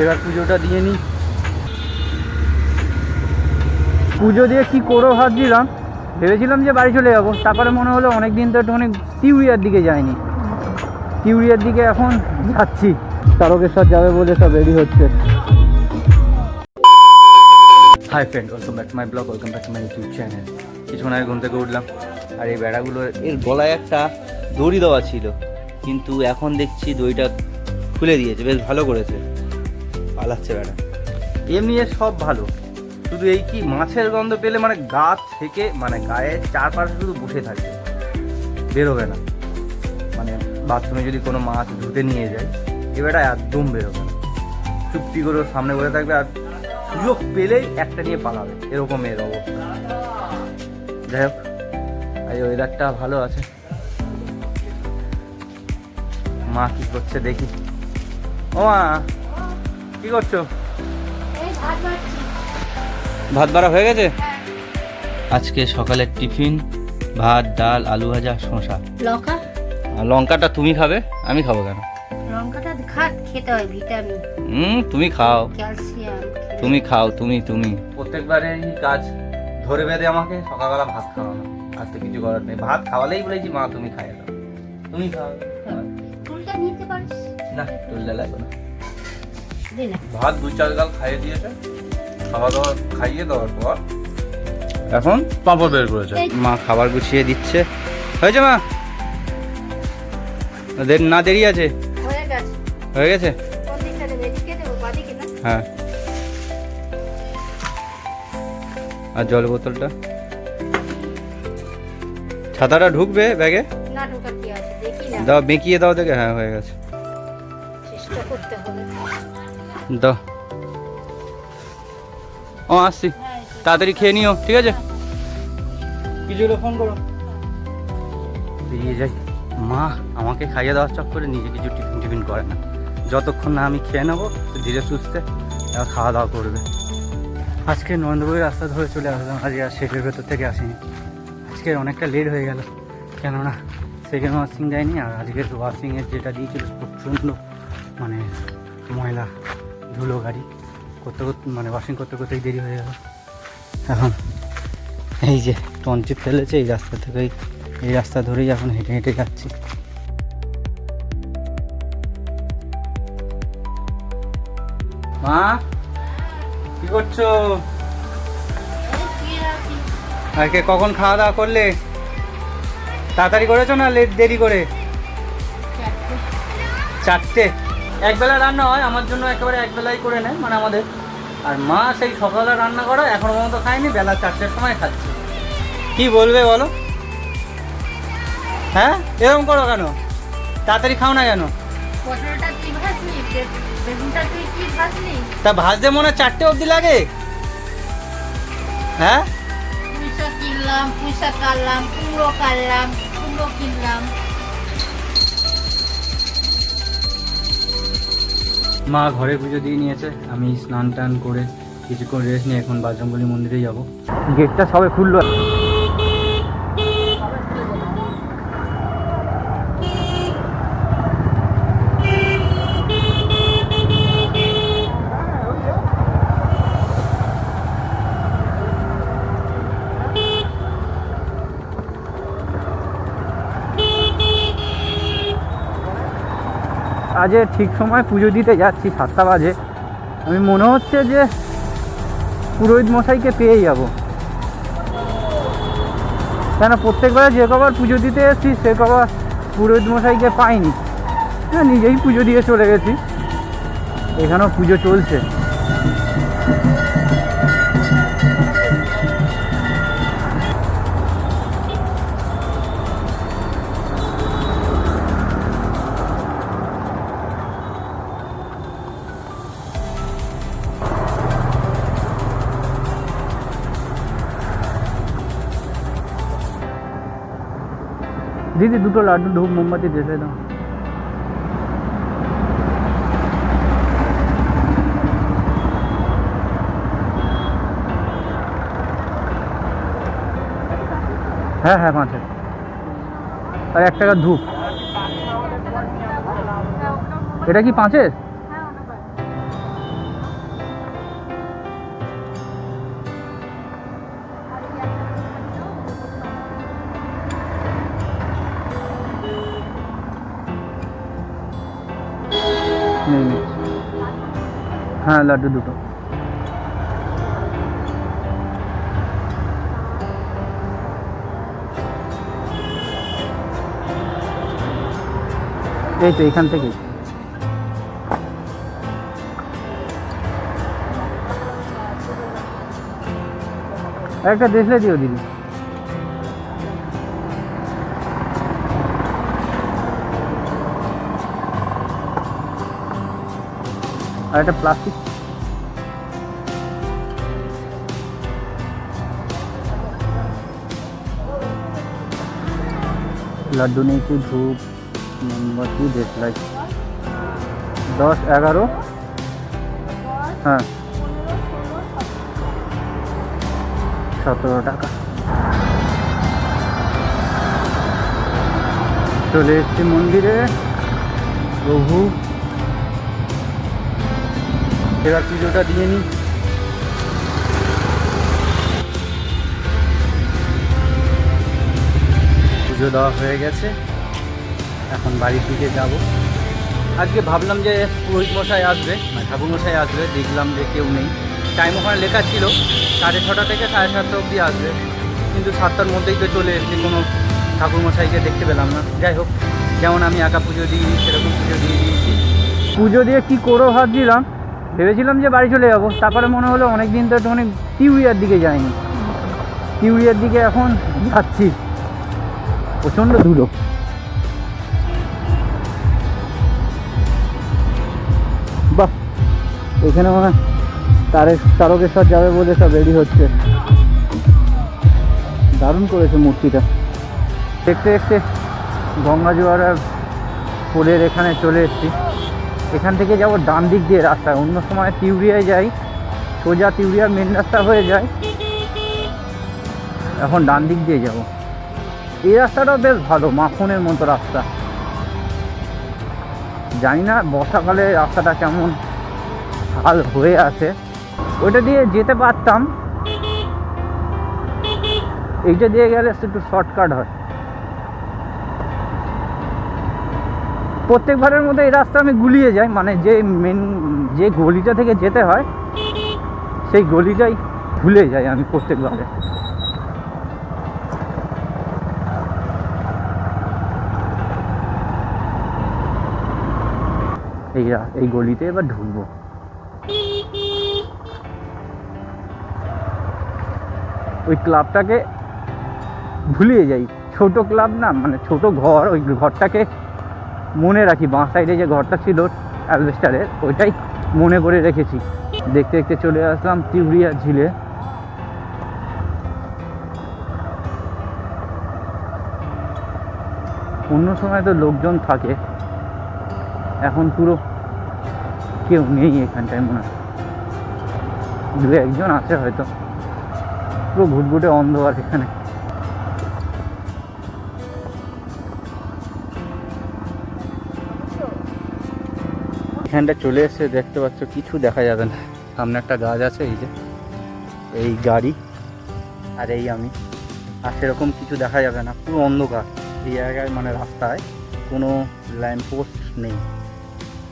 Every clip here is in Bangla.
এবার পুজোটা দিয়ে নিই। পুজো দিয়ে কি করবো ভাবছিলাম, ভেবেছিলাম যে বাড়ি চলে যাবো, তারপরে মনে হলো অনেক দিন তো একটুখানি তিউড়িয়ার দিকে যায়নি, তিউড়িয়ার দিকে এখন যাচ্ছি। তারকেশ্বর যাবে বলে সব রেডি হচ্ছে। Hi friend, welcome back to my blog, welcome back to my YouTube channel. কিছুক্ষণ আগে ঘুম থেকে উঠলাম, আর এই বেড়াগুলো এর গলায় একটা দড়ি দেওয়া ছিল, কিন্তু এখন দেখছি দড়িটা খুলে দিয়েছে, বেশ ভালো করেছে, পালাচ্ছে বেড়া। এমনি এর সব ভালো, শুধু এই কি মাছের গন্ধ পেলে মানে গা থেকে মানে গায়ের চারপাশে শুধু বসে থাকবে, বেরোবে না। মানে বাথরুমে যদি কোনো মাছ ধুতে নিয়ে যায়, এবারটা একদম বেরোবে না, চুপটি করে সামনে বসে থাকবে, আর সুযোগ পেলেই একটা নিয়ে পালাবে, এরকম এর অবস্থা। যাই হোক, এই ওয়েদারটা ভালো আছে। মা কি করছে দেখি। ও মা, কি করছো? ভাত বাড়া হয়ে গেছে? আজকে সকালের টিফিন ভাত, ডাল, আলু ভাজা, শসা, লঙ্কা। লঙ্কাটা তুমি খাবে, আমি খাবো কেন? লঙ্কাটা খেতে হয়, ভিটামিন। তুমি খাও, ক্যালসিয়াম। তুমি খাও, তুমি প্রত্যেকবারের কাজ ধরে বেঁধে আমাকে সকালবেলা ভাত খাওয়ানো, আর তো কিছু করার নেই। ভাত খাওয়ালেই বলেছি মা তুমি খাইয়ে দাও, তুমি খাও। টুলটা নিতে পারিস না, টুলটা লাগবে না। দে না। ভাত 2-4 গাল খাইয়ে দিয়েছে, খাওয়া দাওয়া খাইয়ে দেওয়ার পর এখন পাঁপড় বের করেছে। মা খাবার গুছিয়ে দিচ্ছে। হয়েছে মা? না, দেরি আছে। হয়ে গেছে। হয়ে গেছে? কোন দিকটা দেব? এদিকে দেব, বাদিকে না? হ্যাঁ। আর জল বোতলটা, ছাতাটা ঢুকবে ব্যাগে? না ঢোকার কি আছে, দেখি না। দাও, বেঁকিয়ে দাও দেখে। হ্যাঁ, হয়ে গেছে। চেষ্টা করতে হবে। দাও। ও আসছি, তাড়াতাড়ি খেয়ে নিও, ঠিক আছে? কিছু হলে ফোন করো। বেরিয়ে যাই। মা আমাকে খাইয়ে দেওয়ার চক্করে নিজে কিছু টিফিন করে না, যতক্ষণ না আমি খেয়ে নেবো ধীরে সুস্থে খাওয়া দাওয়া করবে। আজকে নরেন্দ্রপুরের রাস্তা ধরে চলে আসলাম, আজকে আর শেডের ভেতর থেকে আসিনি। আজকে অনেকটা লেট হয়ে গেল, কেননা সেকেন্ড ওয়াশিং দেয়নি, আর আজকের ওয়াশিংয়ের যেটা দিয়েছিল প্রচণ্ড মানে ময়লা ধুলো, গাড়ি করতে মানে ওয়াশিং করতে করতেই দেরি হয়ে গেল। এখন এই যে টনচিট ফেলেছে, এই রাস্তা থেকেই, এই রাস্তা ধরেই এখন হেঁটে হেঁটে যাচ্ছি। মা কি করছো? আজকে কখন খাওয়া দাওয়া করলে? তাড়াতাড়ি করেছো না দেরি করে? 4টে। একবেলা রান্না হয়, আমার জন্য একেবারে একবেলাই করে নেয় মানে আমাদের। আর মা সেই সকালে রান্না করা এখনো পর্যন্ত খায়নি, বেলা 4টের সময় খাচ্ছে। কি বলবে বলো? হ্যাঁ, এরকম করো কেন? তাড়াতাড়ি খাও না কেন? পটলটা কি ভাজলি? বেগুনটা তুই কি ভাজলি? তা ভাজতে মনে 4টে অবধি লাগে? হ্যাঁ, পুঁইশাক কিনলাম, পুঁইশাক কাটলাম, কুমড়ো কাটলাম, কুমড়ো কিনলাম। মা ঘরে পুজো দিয়ে নিয়েছে, আমি স্নান টান করে কিছুক্ষণ রেস্ট নিয়ে এখন বজরংবলী মন্দিরে যাব। গেটটা সবে খুললো। আজ ঠিক সময় পুজো দিতে যাচ্ছি, 7টা বাজে। আমি মনে হচ্ছে যে পুরোহিত মশাইকে পেয়ে যাব, কেন প্রত্যেকবার যে কবার পুজো দিতে এসেছি সে কবার পুরোহিত মশাইকে পাইনি। হ্যাঁ, নিজেই পুজো দিয়ে চলে গেছি, এখানেও পুজো চলছে। দিদি 2টো লাড্ডু, ধূপ, মোমবাতি ঢেলে দাও। হ্যাঁ হ্যাঁ, 5 আর 1 টাকার ধূপ। এটা কি 5-এর? হ্যাঁ লাড্ডু দুটো। এই তো এখান থেকেই। একটা দেখলে দিও দিদি। আর একটা প্লাস্টিক। লাড্ডু নিয়েছি, ধূপ, মোমবাতি, দেশলাই। 10, 11, হ্যাঁ 17 টাকা। চলে এসছি মন্দিরে। প্রভু এবার পুজোটা দিয়ে নিই। পুজো দেওয়া হয়ে গেছে, এখন বাড়ির দিকে যাব। আজকে ভাবলাম যে পুরোহিত মশাই আসবে, মানে ঠাকুর মশাই আসবে, দেখলাম যে কেউ নেই। টাইম ওখানে লেখা ছিল 6:30 থেকে 7:30 অবধি আসবে, কিন্তু 7টার মধ্যেই তো চলে এসেছি, কোনো ঠাকুর মশাইকে দেখতে পেলাম না। যাই হোক, যেমন আমি একা পুজো দিই সেরকম পুজো দিয়ে দিয়েছি। পুজো দিয়ে কী করবো ভাবছিলাম, ভেবেছিলাম যে বাড়ি চলে যাবো, তারপরে মনে হলো অনেক দিন তো একটুখানি টিউরিয়ার দিকে যাইনি, টিউরিয়ার দিকে এখন যাচ্ছি। প্রচণ্ড ধুলো। বাহ, এখানে মনে হয় তারকেশ্বর যাবে বলে সব রেডি হচ্ছে। দারুণ করেছে মূর্তিটা। দেখতে দেখতে গঙ্গা জোয়ার পোলের এখানে চলে এসেছি। এখান থেকে যাব ডান দিক দিয়ে রাস্তায়, অন্য সময় তিউরিয়ায় যাই, সোজা তিউরিয়ার মেন রাস্তা হয়ে যায়, এখন ডান দিক দিয়ে যাব। এই রাস্তাটাও বেশ ভালো, মাখনের মতো রাস্তা। জানি না বর্ষাকালে রাস্তাটা কেমন হাল হয়ে আছে। ওইটা দিয়ে যেতে পারতাম, এইটা দিয়ে গেলে একটু শর্টকাট হয়। প্রত্যেকবারের মধ্যে এই রাস্তা আমি গুলিয়ে যাই, মানে যে গলিটা থেকে যেতে হয় সেই গলিটাই ভুলে যাই আমি প্রত্যেকবারে। এই গলিতে এবার ঢুকবো। ওই ক্লাবটাকে ভুলিয়ে যাই, ছোট ক্লাব না, মানে ছোট ঘর, ওই ঘরটাকে মনে রাখি। বাঁ সাইডে যে ঘরটা ছিল অ্যালবেস্টারের, ওইটাই মনে করে রেখেছি। দেখতে দেখতে চলে আসলাম তিউরিয়া ঝিলে। অন্য সময় তো লোকজন থাকে, এখন পুরো কেউ নেই এখানটায়, মনে হয় 2-1 আছে হয়তো। পুরো ঘুটঘুটে অন্ধকার এখানে। এখানটা চলে এসে দেখতে পাচ্ছ কিছু দেখা যাবে না, সামনে একটা গাছ আছে, এই যে এই গাড়ি আর এই আমি, আর সেরকম কিছু দেখা যাবে না, পুরো অন্ধকার এই জায়গায়, মানে রাস্তায় কোনো ল্যাম্প পোস্ট নেই।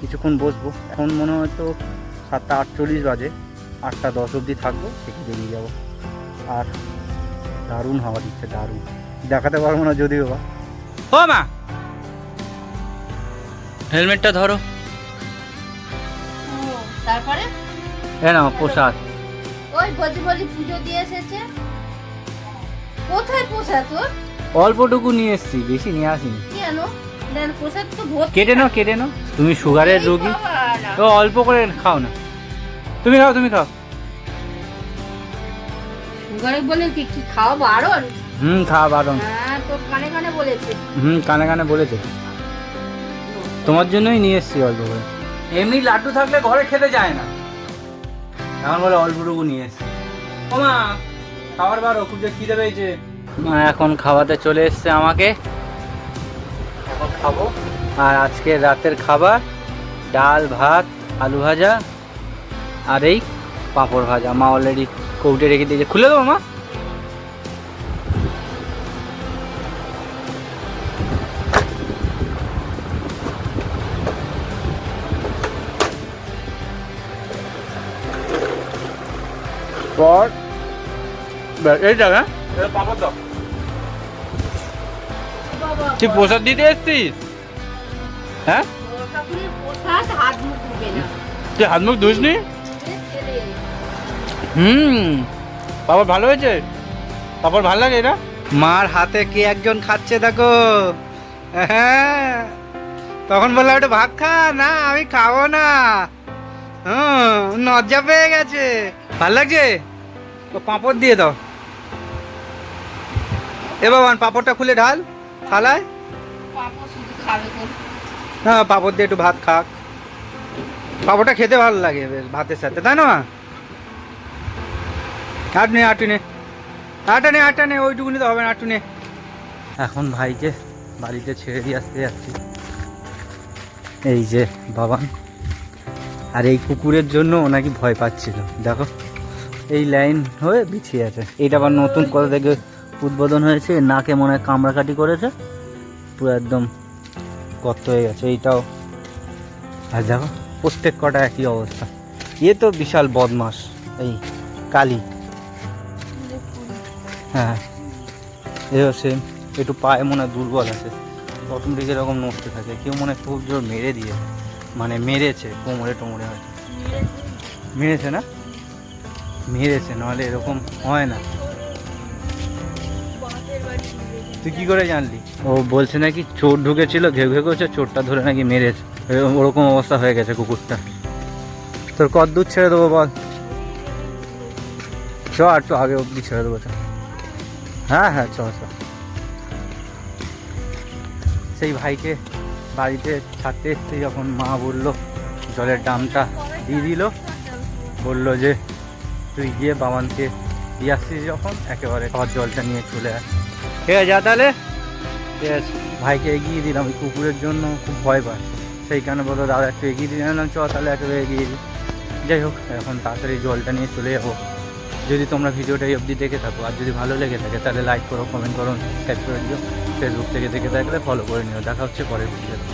কিছুক্ষণ বসবো, এখন মনে হয় তো 7:48 বাজে, 8:10 অবধি থাকবো, থেকে বেরিয়ে যাবো। আর দারুণ হাওয়া দিচ্ছে, দারুণ, দেখাতে পারবো না যদিও বা। ও মা, হেলমেটটা ধরো। তারপরে নাও প্রসাদ। ওই বজি পুজো দিয়ে এসেছে। কোথায় প্রসাদ তোর? অল্পটুকু নিয়ে এসেছি, বেশি নিয়ে আসিনি। কেন? দেন প্রসাদ তো ভর্তি। কেটে নাও। তুমি সুগারের রোগী, তো অল্প করে খাও না। তুমি খাও। সুগারে বলে কি খাওয়া বারণ? খাওয়া বারণ। হ্যাঁ, তো কানে বলেছে। কানে বলেছে। তোমার জন্যই নিয়ে এসেছি অল্প করে। এমনি লাড্ডু থাকলে ঘরে খেতে যায় না, এখন বলে অল্পটুকু নিয়ে এসেছি। ও মা, খাবার বারো, খুব যে খিদে পেয়েছে। মা এখন খাওয়াতে চলে এসছে আমাকে, এখন খাবো। আর আজকে রাতের খাবার ডাল, ভাত, আলু ভাজা আর এই পাঁপড় ভাজা। মা অলরেডি কৌটে রেখে দিয়েছে, খুলে দেবো মা? পর এই জায়গা পাপড় দাও। বাবা, তুই প্রসাদ দিতে এসছিস? হ্যাঁ, বড় ঠাকুরের প্রসাদ, হাত মুখ ধুবে না। তুই হাত মুখ ধুসনি? ছেড়ে। পাপড় ভালো হয়েছে? পাপড় ভালো লাগে না? মার হাতে কে একজন খাচ্ছে দেখো। হ্যাঁ, তখন বললাম একটু ভাত খা, না আমি খাবো না। লজ্জা পেয়ে গেছে। ভাল লাগছে? ও পাঁপড় দিয়ে দাও। এ বাবান, পাঁপড়টা খুলে ঢাল থালায়। পাপড় শুধু খাবে তো। হ্যাঁ, পাঁপড় দিয়ে একটু ভাত খাক। পাঁপড়টা খেতে ভালো লাগে বেশ ভাতের সাথে, তাই না মা? আটটা নে ওইটুকুনি তো হবে না, আটটু নে। এখন ভাইকে বাড়িতে ছেড়ে দিয়ে আসতে যাচ্ছি। এই যে বাবা, আর এই কুকুরের জন্য ও নাকি ভয় পাচ্ছিল। দেখো এই লাইন হয়ে বিছিয়ে আছে। এইটা আবার নতুন কথা থেকে উদ্বোধন হয়েছে। নাকে মনে হয় কামড়াকাটি করেছে, পুরো একদম গর্ত হয়ে গেছে এইটাও। আর দেখো প্রত্যেক কটা একই অবস্থা। এ তো বিশাল বদমাস এই কালি। হ্যাঁ, এও সেম, একটু পায়ে মনে হয় দুর্বল আছে। প্রথম দিকে এরকম নড়তে থাকে, কেউ মনে হয় খুব জোর মেরে দিয়ে, মানে মেরেছে কোমরে টোমরে হয়তো মেরেছে, না মেরেছে, নাহলে এরকম হয় না। তুই কি করে জানলি? ও বলছে নাকি চোর ঢুকেছিল, ঘেউ ঘেউ করছে, চোরটা ধরে নাকি মেরেছে। ওরকম অবস্থা হয়ে গেছে কুকুরটা। তোর কত দূর ছেড়ে দেবো বল? চ আর একটু আগে অব্দি ছেড়ে দেবো। হ্যাঁ হ্যাঁ, চ। সেই ভাইকে বাড়িতে ছাড়তে এসছে যখন মা বললো জলের দামটা দিয়ে দিল, বললো যে তুই গিয়ে বাবানকে দিয়ে আসছিস যখন একেবারে খাওয়ার জলটা নিয়ে চলে আস। ঠিক আছে, যা তাহলে। ঠিক আছে, ভাইকে এগিয়ে দিলাম। ওই কুকুরের জন্য খুব ভয় পায়, সেই কারণে বললো দাদা একটু এগিয়ে দিয়ে জানলাম, চ তাহলে একেবারে এগিয়ে দিই। যাই হোক, এখন তাড়াতাড়ি জলটা নিয়ে চলে যাবো। যদি তোমরা ভিডিওটা এই অবধি দেখে থাকো, আর যদি ভালো লেগে থাকে তাহলে লাইক করো, কমেন্ট করো, সাবস্ক্রাইব করে দিও। ফেসবুক থেকে দেখে থাকলে ফলো করে নিও। দেখা হচ্ছে পরের ভিডিওতে।